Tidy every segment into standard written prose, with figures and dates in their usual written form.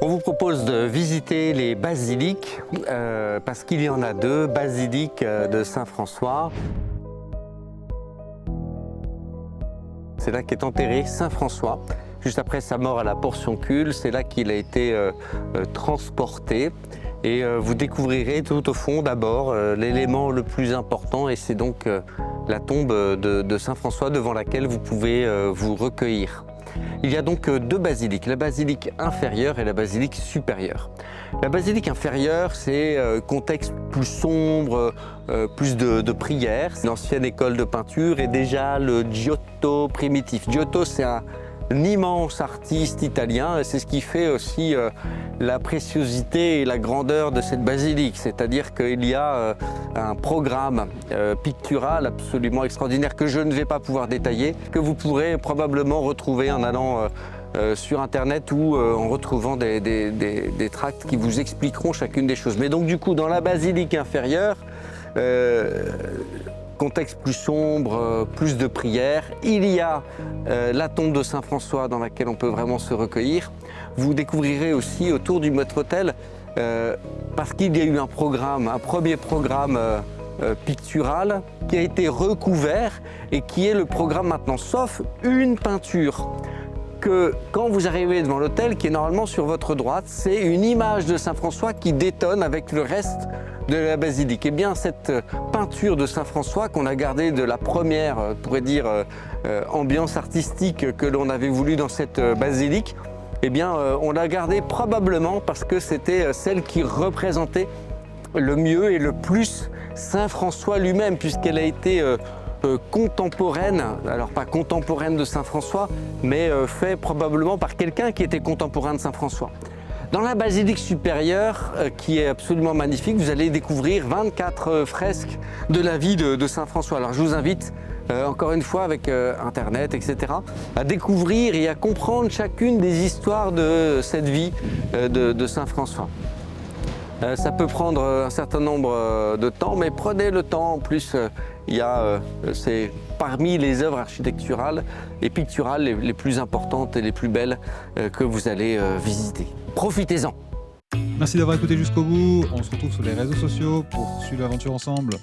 On vous propose de visiter les basiliques, parce qu'il y en a deux, basilique de Saint-François. C'est là qu'est enterré Saint François. Juste après sa mort à la Portioncule, c'est là qu'il a été transporté. Et vous découvrirez tout au fond d'abord l'élément le plus important, et c'est donc la tombe de Saint François devant laquelle vous pouvez vous recueillir. Il y a donc deux basiliques, la basilique inférieure et la basilique supérieure. La basilique inférieure, c'est contexte plus sombre, plus de prières. L'ancienne école de peinture et déjà le Giotto primitif. Giotto, c'est un immense artiste italien, et c'est ce qui fait aussi la préciosité et la grandeur de cette basilique, c'est-à-dire qu'il y a un programme pictural absolument extraordinaire que je ne vais pas pouvoir détailler, que vous pourrez probablement retrouver en allant sur internet ou en retrouvant des tracts qui vous expliqueront chacune des choses. Mais donc du coup, dans la basilique inférieure, contexte plus sombre, plus de prières. Il y a la tombe de Saint François dans laquelle on peut vraiment se recueillir. Vous découvrirez aussi autour du maître-autel, parce qu'il y a eu un premier programme pictural qui a été recouvert et qui est le programme maintenant, sauf une peinture que quand vous arrivez devant l'autel, qui est normalement sur votre droite, c'est une image de Saint François qui détonne avec le reste de la basilique. Et bien cette peinture de Saint François qu'on a gardée de la première, on pourrait dire, ambiance artistique que l'on avait voulu dans cette basilique, eh bien on l'a gardée probablement parce que c'était celle qui représentait le mieux et le plus Saint François lui-même, puisqu'elle a été contemporaine, alors pas contemporaine de Saint François, mais fait probablement par quelqu'un qui était contemporain de Saint François. Dans la basilique supérieure, qui est absolument magnifique, vous allez découvrir 24 fresques de la vie de Saint François. Alors je vous invite, encore une fois avec Internet, etc., à découvrir et à comprendre chacune des histoires de cette vie de Saint François. Ça peut prendre un certain nombre de temps, mais prenez le temps. En plus, c'est parmi les œuvres architecturales et picturales les plus importantes et les plus belles que vous allez visiter. Profitez-en! Merci d'avoir écouté jusqu'au bout. On se retrouve sur les réseaux sociaux pour suivre l'aventure ensemble.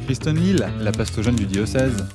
Kristen Hill, la pastourne du diocèse.